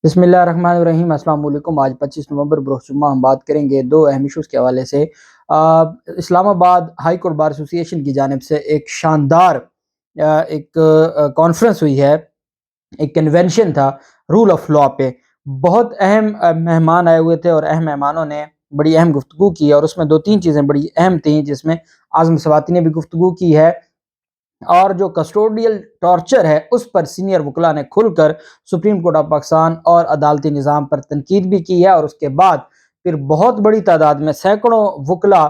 بسم اللہ الرحمن الرحیم۔ السلام علیکم۔ آج 25 نومبر بروز جمعہ ہم بات کریں گے دو اہم ایشوز کے حوالے سے۔ اسلام آباد ہائی کورٹ بار ایسوسی ایشن کی جانب سے ایک شاندار ایک کانفرنس ہوئی ہے، ایک کنونشن تھا رول آف لاء پہ۔ بہت اہم مہمان آئے ہوئے تھے اور اہم مہمانوں نے بڑی اہم گفتگو کی ہے، اور اس میں دو تین چیزیں بڑی اہم تھیں جس میں اعظم سواتی نے بھی گفتگو کی ہے، اور جو کسٹوڈیل ٹارچر ہے اس پر سینئر وکلاء نے کھل کر سپریم کورٹ آف پاکستان اور عدالتی نظام پر تنقید بھی کی ہے۔ اور اس کے بعد پھر بہت بڑی تعداد میں سینکڑوں وکلاء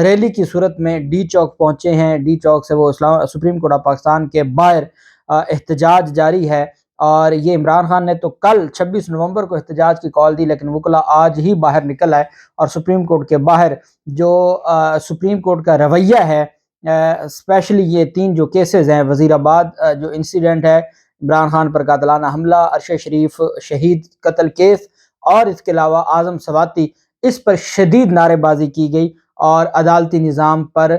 ریلی کی صورت میں ڈی چوک پہنچے ہیں۔ ڈی چوک سے وہ سپریم کورٹ آف پاکستان کے باہر احتجاج جاری ہے، اور یہ عمران خان نے تو کل 26 نومبر کو احتجاج کی کال دی، لیکن وکلاء آج ہی باہر نکل آئے اور سپریم کورٹ کے باہر جو سپریم کورٹ کا رویہ ہے، اسپیشلی یہ تین جو کیسز ہیں، وزیر آباد جو انسیڈنٹ ہے، عمران خان پر قاتلانہ حملہ، عرشے شریف شہید قتل کیس، اور اس کے علاوہ اعظم سواتی، اس پر شدید نعرے بازی کی گئی، اور عدالتی نظام پر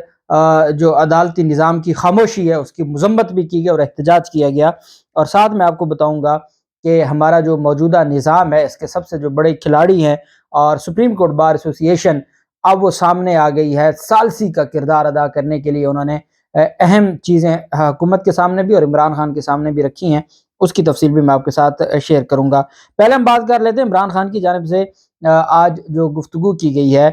جو عدالتی نظام کی خاموشی ہے اس کی مذمت بھی کی گئی اور احتجاج کیا گیا۔ اور ساتھ میں آپ کو بتاؤں گا کہ ہمارا جو موجودہ نظام ہے اس کے سب سے جو بڑے کھلاڑی ہیں، اور سپریم کورٹ بار ایسوسی ایشن اب وہ سامنے آ گئی ہے ثالثی کا کردار ادا کرنے کے لیے۔ انہوں نے اہم چیزیں حکومت کے سامنے بھی اور عمران خان کے سامنے بھی رکھی ہیں، اس کی تفصیل بھی میں آپ کے ساتھ شیئر کروں گا۔ پہلے ہم بات کر لیتے ہیں عمران خان کی جانب سے آج جو گفتگو کی گئی ہے۔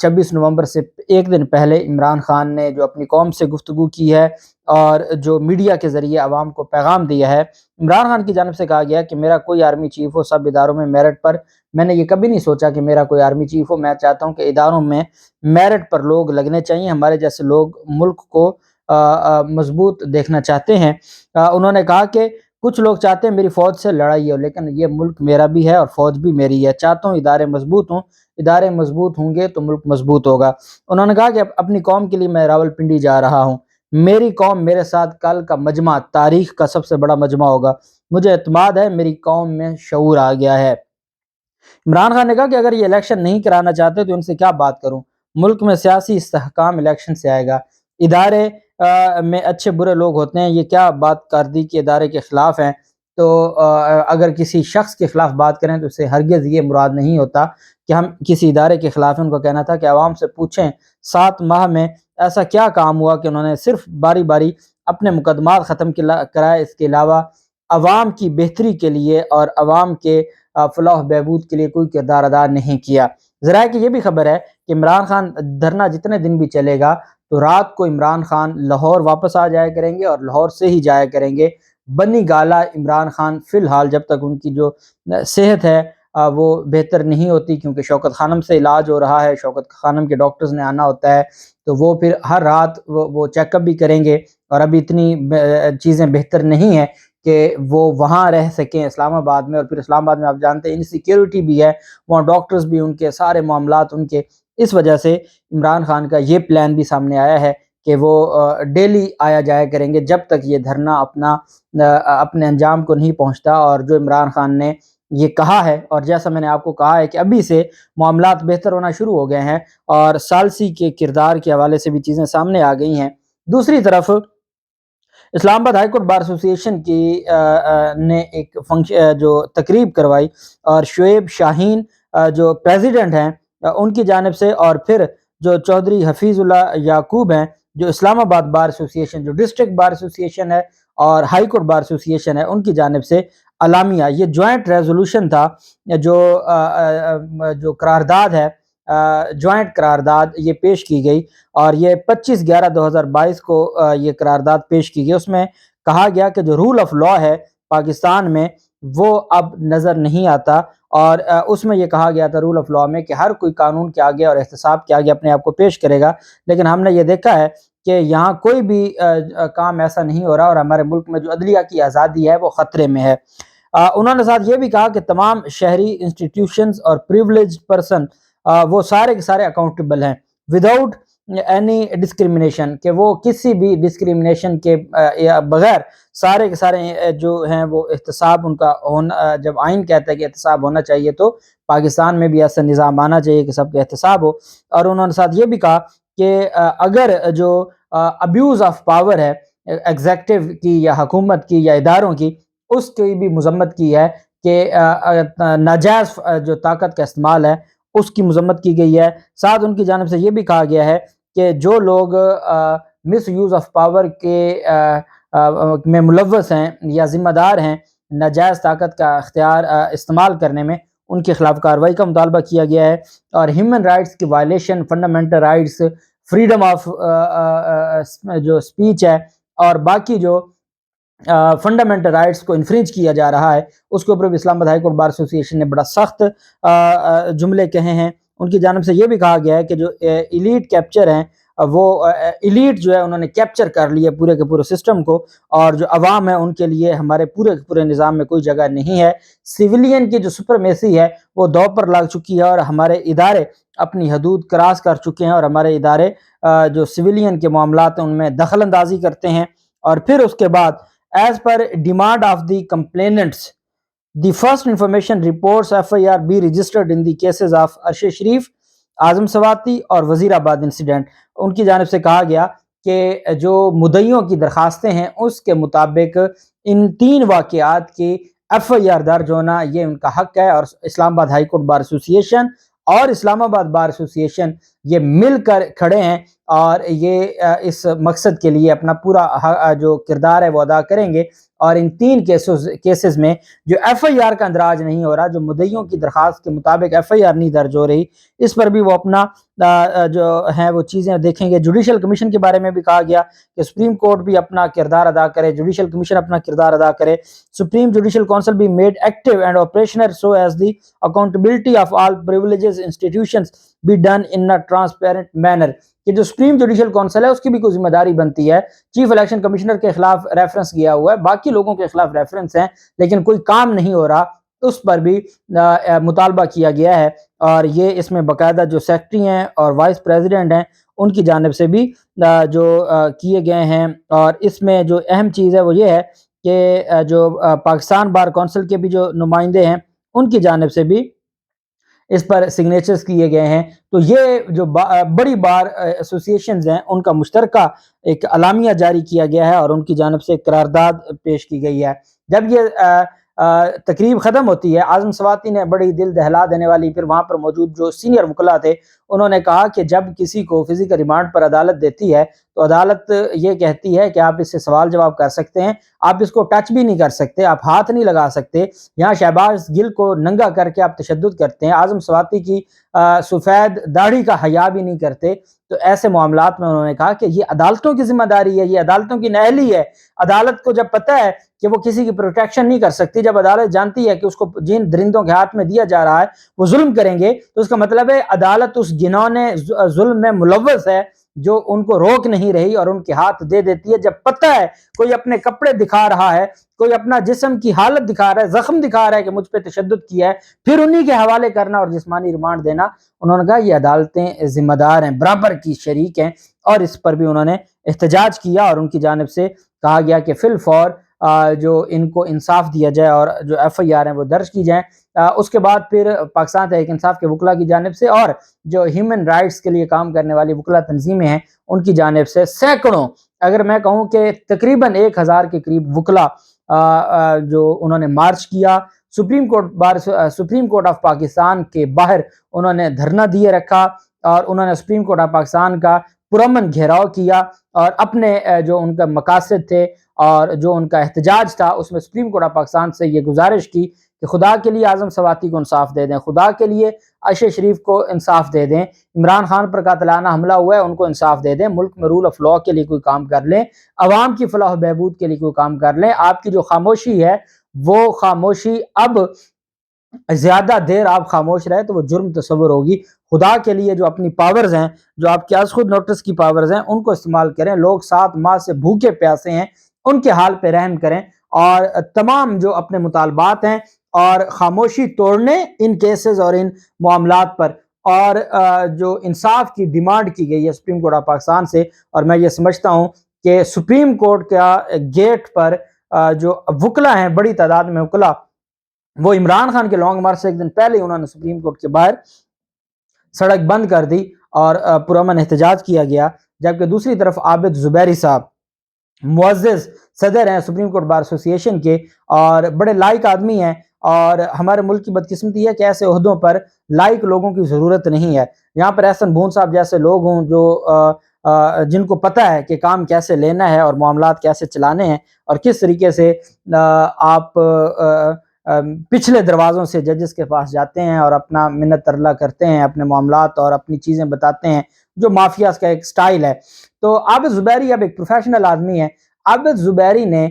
26 نومبر سے ایک دن پہلے عمران خان نے جو اپنی قوم سے گفتگو کی ہے اور جو میڈیا کے ذریعے عوام کو پیغام دیا ہے، عمران خان کی جانب سے کہا گیا کہ میرا کوئی آرمی چیف ہو سب اداروں میں میرٹ پر، میں نے یہ کبھی نہیں سوچا کہ میرا کوئی آرمی چیف ہو، میں چاہتا ہوں کہ اداروں میں میرٹ پر لوگ لگنے چاہیے، ہمارے جیسے لوگ ملک کو مضبوط دیکھنا چاہتے ہیں۔ انہوں نے کہا کہ کچھ لوگ چاہتے ہیں میری فوج سے لڑائی ہو، لیکن یہ ملک میرا بھی ہے اور فوج بھی میری ہے، چاہتا ہوں ادارے مضبوط ہوں، ادارے مضبوط ہوں گے تو ملک مضبوط ہوگا۔ انہوں نے کہا کہ اپنی قوم کے لیے میں راولپنڈی جا رہا ہوں، میری قوم میرے ساتھ کل کا مجمع تاریخ کا سب سے بڑا مجمع ہوگا، مجھے اعتماد ہے میری قوم میں شعور آ گیا ہے۔ عمران خان نے کہا کہ اگر یہ الیکشن نہیں کرانا چاہتے تو ان سے کیا بات کروں، ملک میں سیاسی استحکام الیکشن سے آئے گا، ادارے میں اچھے برے لوگ ہوتے ہیں، یہ کیا بات کر دی کہ ادارے کے خلاف ہیں، تو اگر کسی شخص کے خلاف بات کریں تو اس سے ہرگز یہ مراد نہیں ہوتا کہ ہم کسی ادارے کے خلاف ہیں۔ ان کو کہنا تھا کہ عوام سے پوچھیں 7 ماہ میں ایسا کیا کام ہوا کہ انہوں نے صرف باری باری اپنے مقدمات ختم کرائے، اس کے علاوہ عوام کی بہتری کے لیے اور عوام کے فلاح و بہبود کے لیے کوئی کردار ادا نہیں کیا۔ ذرائع کی یہ بھی خبر ہے کہ عمران خان دھرنا جتنے دن بھی چلے گا تو رات کو عمران خان لاہور واپس آ جایا کریں گے اور لاہور سے ہی جایا کریں گے۔ بنی گالہ عمران خان فی الحال جب تک ان کی جو صحت ہے وہ بہتر نہیں ہوتی، کیونکہ شوکت خانم سے علاج ہو رہا ہے، شوکت خانم کے ڈاکٹرز نے آنا ہوتا ہے، تو وہ پھر ہر رات وہ چیک اپ بھی کریں گے، اور ابھی اتنی چیزیں بہتر نہیں ہیں کہ وہ وہاں رہ سکیں اسلام آباد میں، اور پھر اسلام آباد میں آپ جانتے ہیں انسیکیورٹی بھی ہے، وہاں ڈاکٹرز بھی ان کے سارے معاملات ان کے، اس وجہ سے عمران خان کا یہ پلان بھی سامنے آیا ہے کہ وہ ڈیلی آیا جایا کریں گے جب تک یہ دھرنا اپنے انجام کو نہیں پہنچتا۔ اور جو عمران خان نے یہ کہا ہے، اور جیسا میں نے آپ کو کہا ہے کہ ابھی سے معاملات بہتر ہونا شروع ہو گئے ہیں اور ثالثی کے کردار کے حوالے سے بھی چیزیں سامنے آ گئی ہیں۔ دوسری طرف اسلام آباد ہائی کورٹ بار ایسوسی ایشن کی نے ایک جو تقریب کروائی، اور شعیب شاہین جو پریزیڈنٹ ہیں ان کی جانب سے، اور پھر جو چودھری حفیظ اللہ یعقوب ہیں جو اسلام آباد بار ایسوسی ایشن جو ڈسٹرکٹ بار ایسوسی ایشن ہے اور ہائی کورٹ بار ایسوسی ایشن ہے، ان کی جانب سے اعلامیہ، یہ جوائنٹ ریزولوشن تھا، جو قرارداد ہے، جوائنٹ قرارداد یہ پیش کی گئی، اور یہ 25/11/2022 کو یہ قرارداد پیش کی گئی۔ اس میں کہا گیا کہ جو رول آف لاء ہے پاکستان میں وہ اب نظر نہیں آتا، اور اس میں یہ کہا گیا تھا رول آف لاء میں کہ ہر کوئی قانون کے آگے اور احتساب کے آگے اپنے آپ کو پیش کرے گا، لیکن ہم نے یہ دیکھا ہے کہ یہاں کوئی بھی کام ایسا نہیں ہو رہا، اور ہمارے ملک میں جو عدلیہ کی آزادی ہے وہ خطرے میں ہے۔ انہوں نے ساتھ یہ بھی کہا کہ تمام شہری انسٹیٹیوشنز اور پریویلیجڈ پرسن وہ سارے کے سارے اکاؤنٹیبل ہیں وداؤٹ اینی ڈسکریمنیشن، کہ وہ کسی بھی ڈسکریمنیشن کے بغیر سارے کے سارے جو ہیں وہ احتساب ان کا ہونا، جب آئین کہتا ہے کہ احتساب ہونا چاہیے تو پاکستان میں بھی ایسا نظام آنا چاہیے کہ سب کا احتساب ہو۔ اور انہوں نے ساتھ یہ بھی کہا کہ اگر جو ابیوز آف پاور ہے ایگزیکٹو کی یا حکومت کی یا اداروں کی، اس کی بھی مذمت کی ہے کہ ناجائز جو طاقت کا استعمال ہے اس کی مذمت کی گئی ہے۔ ساتھ ان کی جانب سے یہ بھی کہا گیا ہے کہ جو لوگ مس یوز آف پاور کے میں ملوث ہیں یا ذمہ دار ہیں ناجائز طاقت کا استعمال کرنے میں، ان کے خلاف کارروائی کا مطالبہ کیا گیا ہے۔ اور ہیومن رائٹس کی violation, fundamental rights, freedom of جو اسپیچ ہے اور باقی جو فنڈامنٹل رائٹس کو انفرینج کیا جا رہا ہے، اس کے اوپر بھی اسلام آباد ہائی کورٹ بار ایسوسی ایشن نے بڑا سخت جملے کہے ہیں۔ ان کی جانب سے یہ بھی کہا گیا ہے کہ جو ایلیٹ کیپچر ہیں، وہ ایلیٹ جو ہے انہوں نے کیپچر کر لیا پورے کے پورے سسٹم کو، اور جو عوام ہے ان کے لیے ہمارے پورے کے پورے نظام میں کوئی جگہ نہیں ہے۔ سویلین کی جو سپرمیسی ہے وہ دو پر لگ چکی ہے، اور ہمارے ادارے اپنی حدود کراس کر چکے ہیں، اور ہمارے ادارے جو سویلین کے معاملات ہیں ان میں دخل اندازی کرتے ہیں۔ اور پھر اس کے بعد as per demand of the complainants the first information reports FIR be registered in the cases of Arshad Sharif, Azam Swati اور وزیر آباد انسیڈنٹ۔ ان کی جانب سے کہا گیا کہ جو مدعیوں کی درخواستیں ہیں اس کے مطابق ان 3 واقعات کی FIR درج ہونا یہ ان کا حق ہے، اور اسلام آباد ہائی کورٹ بار ایسوسی ایشن اور اسلام آباد بار ایسوسی ایشن یہ مل کر کھڑے ہیں، اور یہ اس مقصد کے لیے اپنا پورا جو کردار ہے وہ ادا کریں گے۔ اور ان 3 کیسز میں جو FIR کا اندراج نہیں ہو رہا، جو مدعیوں کی درخواست کے مطابق FIR نہیں درج ہو رہی، اس پر بھی وہ اپنا جو ہیں وہ چیزیں دیکھیں گے۔ جوڈیشل کمیشن کے بارے میں بھی کہا گیا کہ سپریم کورٹ بھی اپنا کردار ادا کرے، جوڈیشل کمیشن اپنا کردار ادا کرے، سپریم جوڈیشل کونسل بھی made active and operational so as the accountability of all privileges institutions be done in a transparent manner, کہ جو سپریم جوڈیشل کونسل ہے اس کی بھی کوئی ذمہ داری بنتی ہے۔ چیف الیکشن کمشنر کے خلاف ریفرنس کیا ہوا ہے، باقی لوگوں کے خلاف ریفرنس ہیں، لیکن کوئی کام نہیں ہو رہا، اس پر بھی مطالبہ کیا گیا ہے۔ اور یہ اس میں باقاعدہ جو سیکرٹری ہیں اور وائس پریزیڈنٹ ہیں ان کی جانب سے بھی جو کیے گئے ہیں۔ اور اس میں جو اہم چیز ہے وہ یہ ہے کہ جو پاکستان بار کونسل کے بھی جو نمائندے ہیں ان کی جانب سے بھی اس پر سگنیچرز کیے گئے ہیں۔ تو یہ جو بڑی بار ایسوسی ایشنز ہیں ان کا مشترکہ ایک اعلامیہ جاری کیا گیا ہے، اور ان کی جانب سے قرارداد پیش کی گئی ہے۔ جب یہ تقریب ختم ہوتی ہے، اعظم سواتی نے بڑی دل دہلا دینے والی، پھر وہاں پر موجود جو سینئر وکلاء تھے انہوں نے کہا کہ جب کسی کو فزیکل ریمانڈ پر عدالت دیتی ہے تو عدالت یہ کہتی ہے کہ آپ اس سے سوال جواب کر سکتے ہیں، آپ اس کو ٹچ بھی نہیں کر سکتے، آپ ہاتھ نہیں لگا سکتے۔ یہاں شہباز گل کو ننگا کر کے آپ تشدد کرتے ہیں، اعظم سواتی کی سفید داڑھی کا حیا بھی نہیں کرتے۔ تو ایسے معاملات میں انہوں نے کہا کہ یہ عدالتوں کی ذمہ داری ہے، یہ عدالتوں کی نااہلی ہے۔ عدالت کو جب پتہ ہے کہ وہ کسی کی پروٹیکشن نہیں کر سکتی، جب عدالت جانتی ہے کہ اس کو جن درندوں کے ہاتھ میں دیا جا رہا ہے وہ ظلم کریں گے، تو اس کا مطلب ہے عدالت اس گنانے ظلم میں ملوث ہے جو ان کو روک نہیں رہی اور ان کے ہاتھ دے دیتی ہے۔ جب پتہ ہے کوئی اپنے کپڑے دکھا رہا ہے، کوئی اپنا جسم کی حالت دکھا رہا ہے، زخم دکھا رہا ہے کہ مجھ پہ تشدد کیا ہے، پھر انہی کے حوالے کرنا اور جسمانی ریمانڈ دینا، انہوں نے کہا یہ عدالتیں ذمہ دار ہیں، برابر کی شریک ہیں۔ اور اس پر بھی انہوں نے احتجاج کیا، اور ان کی جانب سے کہا گیا کہ فی الفور جو ان کو انصاف دیا جائے اور جو FIR ہیں وہ درج کی جائیں۔ اس کے بعد پھر پاکستان تحریک انصاف کے وکلاء کی جانب سے اور جو ہیومن رائٹس کے لیے کام کرنے والی وکلاء تنظیمیں ہیں ان کی جانب سے سینکڑوں، اگر میں کہوں کہ تقریباً 1000 کے قریب وکلاء جو انہوں نے مارچ کیا، سپریم کورٹ آف پاکستان کے باہر انہوں نے دھرنا دیے رکھا، اور انہوں نے سپریم کورٹ آف پاکستان کا پرامن گھیراؤ کیا، اور اپنے جو ان کا مقاصد تھے اور جو ان کا احتجاج تھا اس میں سپریم کورٹ آف پاکستان سے یہ گزارش کی کہ خدا کے لیے اعظم سواتی کو انصاف دے دیں، خدا کے لیے ارشد شریف کو انصاف دے دیں، عمران خان پر قاتلانہ حملہ ہوا ہے ان کو انصاف دے دیں، ملک میں رول آف لاء کے لیے کوئی کام کر لیں، عوام کی فلاح و بہبود کے لیے کوئی کام کر لیں۔ آپ کی جو خاموشی ہے وہ خاموشی اب زیادہ دیر آپ خاموش رہے تو وہ جرم تصور ہوگی۔ خدا کے لیے جو اپنی پاورز ہیں، جو آپ کے از خود نوٹس کی پاورز ہیں، ان کو استعمال کریں۔ لوگ 7 ماہ سے بھوکے پیاسے ہیں، ان کے حال پہ رحم کریں، اور تمام جو اپنے مطالبات ہیں اور خاموشی توڑنے ان کیسز اور ان معاملات پر، اور جو انصاف کی ڈیمانڈ کی گئی ہے سپریم کورٹ آف پاکستان سے۔ اور میں یہ سمجھتا ہوں کہ سپریم کورٹ کا گیٹ پر جو وکلاء ہیں، بڑی تعداد میں وکلاء، وہ عمران خان کے لانگ مارچ سے ایک دن پہلے انہوں نے سپریم کورٹ کے باہر سڑک بند کر دی اور پرامن احتجاج کیا گیا، جبکہ دوسری طرف عابد زبیری صاحب معزز صدر ہیں سپریم کورٹ بار ایسوسی ایشن کے اور بڑے لائق آدمی ہیں، اور ہمارے ملک کی بدقسمتی ہے کہ ایسے عہدوں پر لائق لوگوں کی ضرورت نہیں ہے. یہاں پر احسن بھون صاحب جیسے لوگ ہوں جو جن کو پتہ ہے کہ کام کیسے لینا ہے اور معاملات کیسے چلانے ہیں اور کس طریقے سے آپ پچھلے دروازوں سے ججز کے پاس جاتے ہیں اور اپنا منت ترلہ کرتے ہیں، اپنے معاملات اور اپنی چیزیں بتاتے ہیں، جو مافیاز کا ایک سٹائل ہے. تو عابد زبیری اب ایک پروفیشنل آدمی ہے. عابد زبیری نے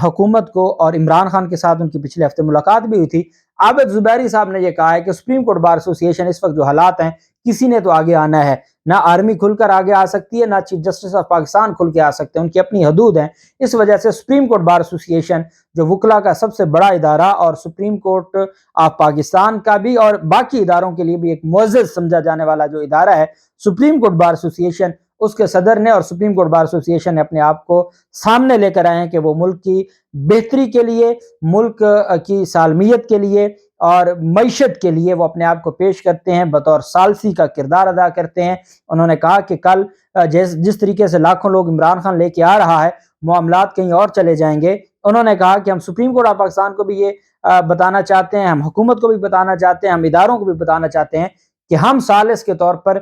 حکومت کو، اور عمران خان کے ساتھ ان کی پچھلے ہفتے ملاقات بھی ہوئی تھی، عابد زبیری صاحب نے یہ کہا ہے کہ سپریم کورٹ بار ایسوسی ایشن اس وقت جو حالات ہیں، کسی نے تو آگے آنا ہے، نہ آرمی کھل کر آگے آ سکتی ہے، نہ چیف جسٹس آف پاکستان کھل کے آ سکتے ہیں، ان کی اپنی حدود ہیں. اس وجہ سے سپریم کورٹ بار ایسوسی ایشن جو وکلا کا سب سے بڑا ادارہ اور سپریم کورٹ آف پاکستان کا بھی اور باقی اداروں کے لیے بھی ایک معزز سمجھا جانے والا جو ادارہ ہے سپریم کورٹ بار ایسوسی ایشن، اس کے صدر نے اور سپریم کورٹ بار ایسوسی ایشن نے اپنے آپ کو سامنے لے کر آئے ہیں کہ وہ ملک کی بہتری کے لیے، ملک کی سالمیت کے لیے اور معیشت کے لیے وہ اپنے آپ کو پیش کرتے ہیں، بطور ثالثی کا کردار ادا کرتے ہیں. انہوں نے کہا کہ کل جس طریقے سے لاکھوں لوگ عمران خان لے کے آ رہا ہے، معاملات کہیں اور چلے جائیں گے. انہوں نے کہا کہ ہم سپریم کورٹ آف پاکستان کو بھی یہ بتانا چاہتے ہیں، ہم حکومت کو بھی بتانا چاہتے ہیں، ہم اداروں کو بھی بتانا چاہتے ہیں کہ ہم ثالث کے طور پر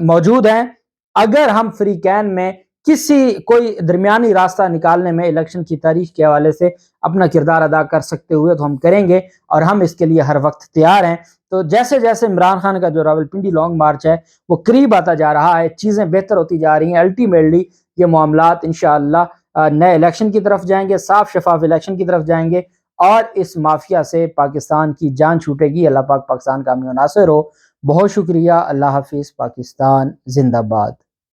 موجود ہیں. اگر ہم فریقین میں کوئی درمیانی راستہ نکالنے میں الیکشن کی تاریخ کے حوالے سے اپنا کردار ادا کر سکتے ہوئے تو ہم کریں گے، اور ہم اس کے لیے ہر وقت تیار ہیں. تو جیسے جیسے عمران خان کا جو راولپنڈی لانگ مارچ ہے وہ قریب آتا جا رہا ہے، چیزیں بہتر ہوتی جا رہی ہیں، الٹیمیٹلی یہ معاملات انشاءاللہ نئے الیکشن کی طرف جائیں گے، صاف شفاف الیکشن کی طرف جائیں گے، اور اس مافیا سے پاکستان کی جان چھوٹے گی. اللہ پاک پاکستان کا حامی و ناصر ہو. بہت شکریہ. اللہ حافظ. پاکستان زندہ باد.